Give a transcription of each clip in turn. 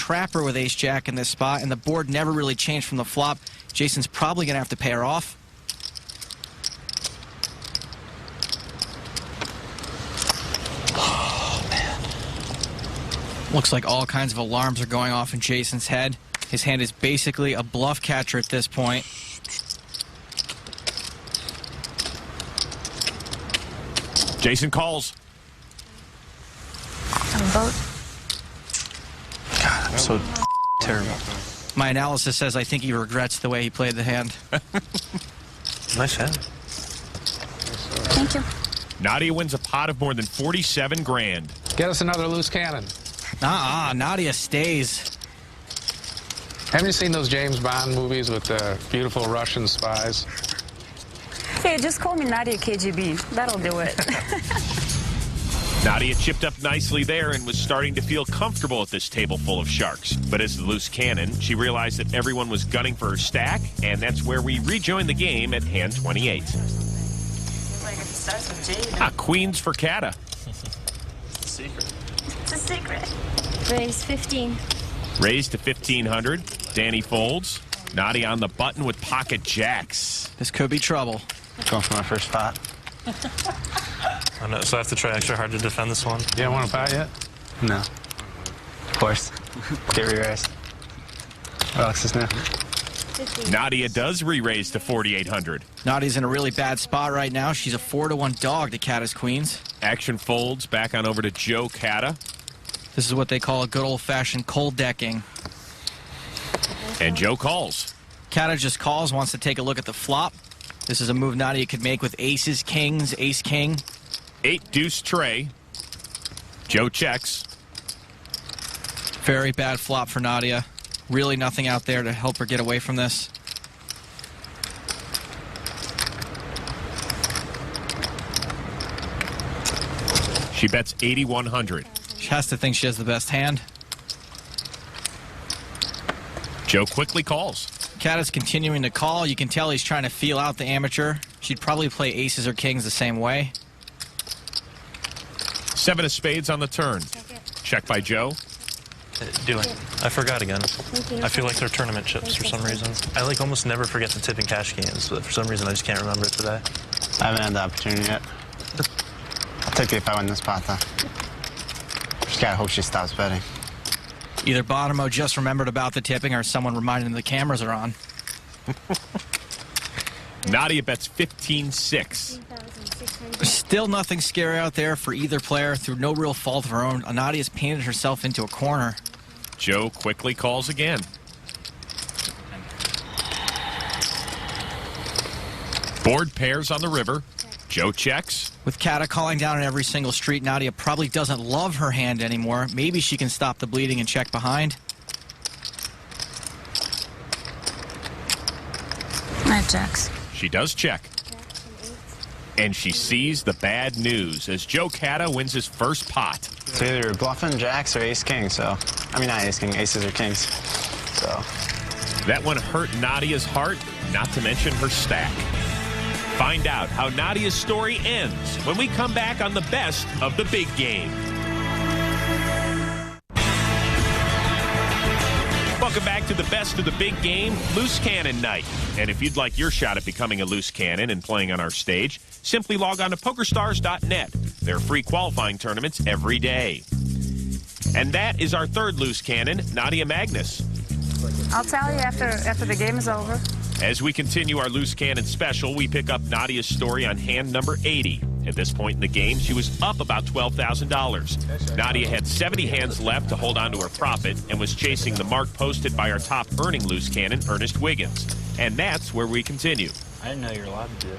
trap her with ace-jack in this spot, and the board never really changed from the flop. Jason's probably going to have to pay her off. Oh, man. Looks like all kinds of alarms are going off in Jason's head. His hand is basically a bluff catcher at this point. Jason calls. God, I'm so terrible. My analysis says I think he regrets the way he played the hand. Nice hand. Thank you. Nadia wins a pot of more than 47 grand. Get us another loose cannon. Nadia stays. Haven't you seen those James Bond movies with the beautiful Russian spies? Hey, just call me Nadia KGB. That'll do it. Nadia chipped up nicely there and was starting to feel comfortable at this table full of sharks. But as the loose cannon, she realized that everyone was gunning for her stack, and that's where we rejoined the game at hand 28. Like if it starts with J. Queens for Kata. It's a secret. It's a secret. Raise 15. Raised to 1,500. Danny folds. Nadia on the button with pocket jacks. This could be trouble. Going for my first pot. I know, so I have to try extra hard to defend this one. You don't want to pot yet? No. Of course. Get re-raised. Alexis now. 15. Nadia does re-raise to 4,800. Nadia's in a really bad spot right now. She's a 4-1 dog to Kata's queens. Action folds back on over to Joe Kata. This is what they call a good old-fashioned cold decking. And Joe calls. Kata just calls, wants to take a look at the flop. This is a move Nadia could make with aces, kings, ace-king. 8 deuce tray. Joe checks. Very bad flop for Nadia. Really nothing out there to help her get away from this. She bets 8,100. She has to think she has the best hand. Joe quickly calls. Kata's continuing to call. You can tell he's trying to feel out the amateur. She'd probably play aces or kings the same way. 7 of spades on the turn. Check by Joe. Do it. I forgot again. Thank you. I feel like they're tournament chips for some reason. I like almost never forget to tip in cash games, but for some reason I just can't remember it today. I haven't had the opportunity yet. I'll take it if I win this pot, though. Just gotta hope she stops betting. Either Bonomo just remembered about the tipping or someone reminded him the cameras are on. Nadia bets 15-6. 3,600. Still nothing scary out there for either player through no real fault of her own. Nadia's painted herself into a corner. Joe quickly calls again. Board pairs on the river. Joe checks. With Kata calling down on every single street, Nadia probably doesn't love her hand anymore. Maybe she can stop the bleeding and check behind. Night jacks. She does check. And she sees the bad news as Joe Kata wins his first pot. It's either bluffing jacks or ace-king, so... I mean, not ace-king, aces or kings. So... That one hurt Nadia's heart, not to mention her stack. Find out how Nadia's story ends when we come back on the best of the big game. Welcome back to the best of the big game, Loose Cannon Night. And if you'd like your shot at becoming a loose cannon and playing on our stage, simply log on to PokerStars.net. There are free qualifying tournaments every day. And that is our third loose cannon, Nadia Magnus. I'll tell you after the game is over. As we continue our loose cannon special, we pick up Nadia's story on hand number 80. At this point in the game, she was up about $12,000. Nadia had 70 hands left to hold on to her profit and was chasing the mark posted by our top earning loose cannon, Ernest Wiggins. And that's where we continue. I didn't know you were allowed to do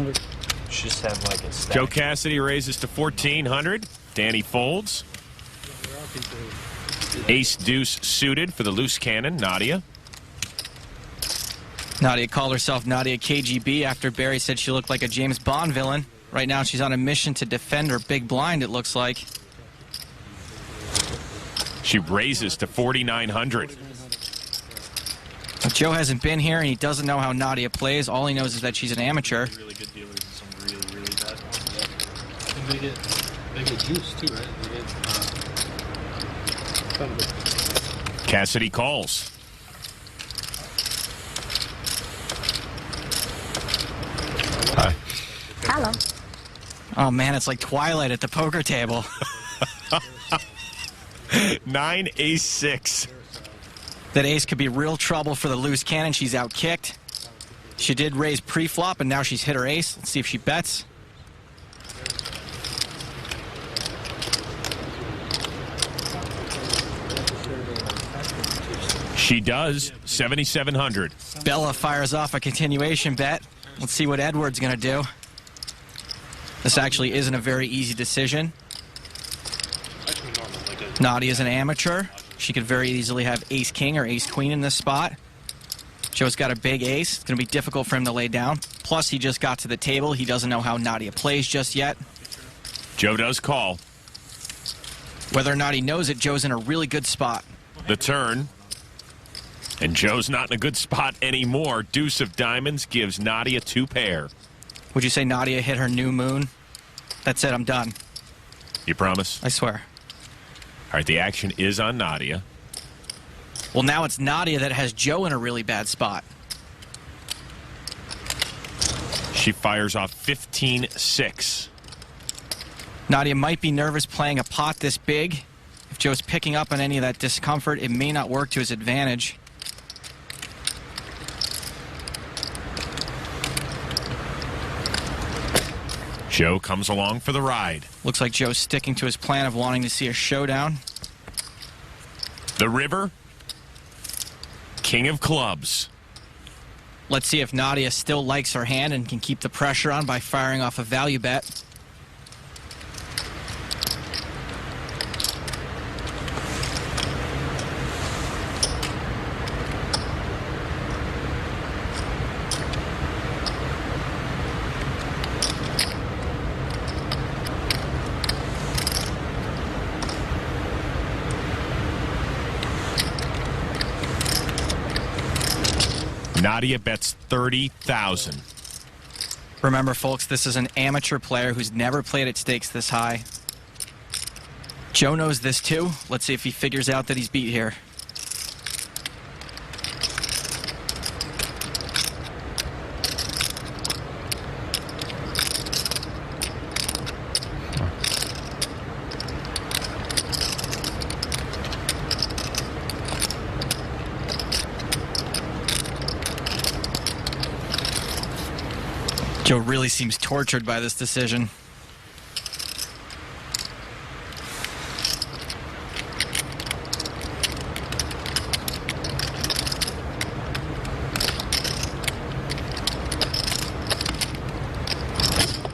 it. Just have like a stack. Joe Cassidy raises to 1,400. Danny folds. Ace deuce suited for the loose cannon, Nadia. Nadia called herself Nadia KGB after Barry said she looked like a James Bond villain. Right now she's on a mission to defend her big blind, it looks like. She raises to 4,900. Joe hasn't been here and he doesn't know how Nadia plays. All he knows is that she's an amateur. Really good dealers and some really, really bad ones. And they get juice too, right? They get Cassidy calls. Hi. Hello. Oh, man, it's like Twilight at the poker table. 9 ace 6. That ace could be real trouble for the loose cannon. She's out kicked. She did raise pre-flop, and now she's hit her ace. Let's see if she bets. She does. 7,700. Bella fires off a continuation bet. Let's see what Edward's going to do. This actually isn't a very easy decision. Nadia's an amateur. She could very easily have ace-king or ace-queen in this spot. Joe's got a big ace. It's going to be difficult for him to lay down. Plus, he just got to the table. He doesn't know how Nadia plays just yet. Joe does call. Whether or not he knows it, Joe's in a really good spot. The turn. And Joe's not in a good spot anymore. Deuce of diamonds gives Nadia 2 pair. Would you say Nadia hit her new moon? That's it, I'm done. You promise? I swear. All right, the action is on Nadia. Well, now it's Nadia that has Joe in a really bad spot. She fires off 15-6. Nadia might be nervous playing a pot this big. If Joe's picking up on any of that discomfort, it may not work to his advantage. Joe comes along for the ride. Looks like Joe's sticking to his plan of wanting to see a showdown. The river. King of clubs. Let's see if Nadia still likes her hand and can keep the pressure on by firing off a value bet. Nadia bets 30,000. Remember, folks, this is an amateur player who's never played at stakes this high. Joe knows this too. Let's see if he figures out that he's beat here. Joe really seems tortured by this decision.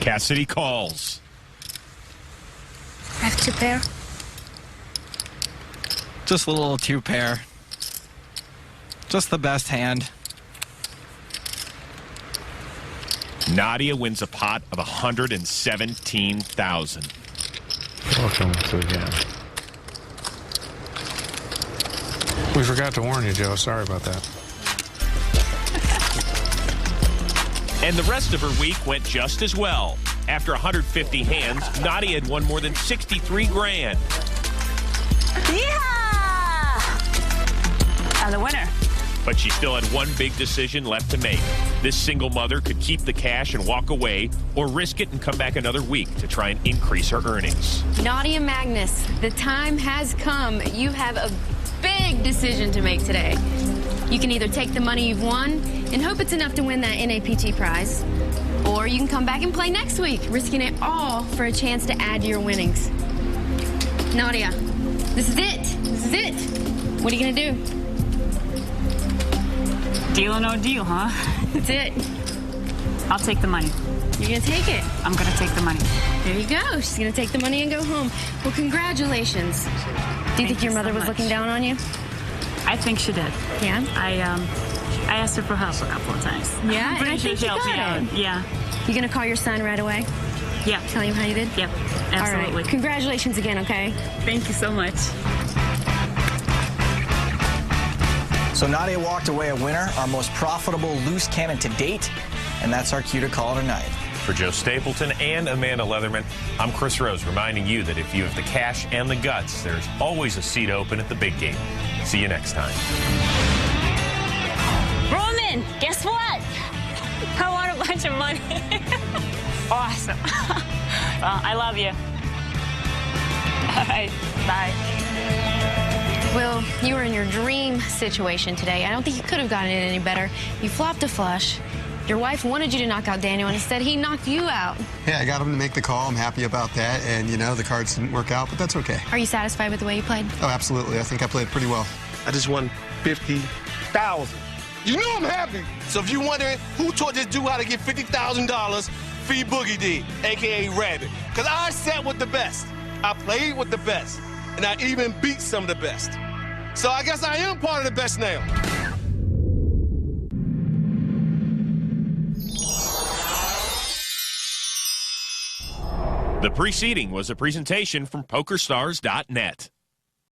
Cassidy calls. I have 2 pair. Just a little 2-pair. Just the best hand. Nadia wins a pot of 117,000. Welcome to the game. We forgot to warn you, Joe. Sorry about that. And the rest of her week went just as well. After 150 hands, Nadia had won more than 63 grand. Yeah! I'm the winner. But she still had one big decision left to make. This single mother could keep the cash and walk away, or risk it and come back another week to try and increase her earnings. Nadia Magnus, the time has come. You have a big decision to make today. You can either take the money you've won and hope it's enough to win that NAPT prize, or you can come back and play next week, risking it all for a chance to add to your winnings. Nadia, this is it. This is it. What are you going to do? Deal or no deal, huh? That's it. I'll take the money. You're going to take it. I'm going to take the money. There you go. She's going to take the money and go home. Well, congratulations. Do you think your mother was looking down on you? I think she did. Yeah? I asked her for help a couple of times. Yeah, I'm pretty and I sure think she you helped me got out. it. Yeah. You going to call your son right away? Yeah. Tell him how you did? Yep. All Absolutely. right. Congratulations again, okay? Thank you so much. So Nadia walked away a winner, our most profitable loose cannon to date, and that's our cue to call it a night. For Joe Stapleton and Amanda Leatherman, I'm Chris Rose, reminding you that if you have the cash and the guts, there's always a seat open at the big game. See you next time. Roman, guess what? I won a bunch of money. Awesome. Well, I love you. All right, bye. Will, you were in your dream situation today. I don't think you could have gotten it any better. You flopped a flush. Your wife wanted you to knock out Daniel, and instead he knocked you out. Yeah, I got him to make the call. I'm happy about that. And, you know, the cards didn't work out, but that's okay. Are you satisfied with the way you played? Oh, absolutely. I think I played pretty well. I just won $50,000. You know I'm happy. So if you're wondering who taught this dude how to get $50,000, Free Boogie did, a.k.a. Rabbit. Because I sat with the best. I played with the best. And I even beat some of the best. So I guess I am part of the best now. The preceding was a presentation from PokerStars.net.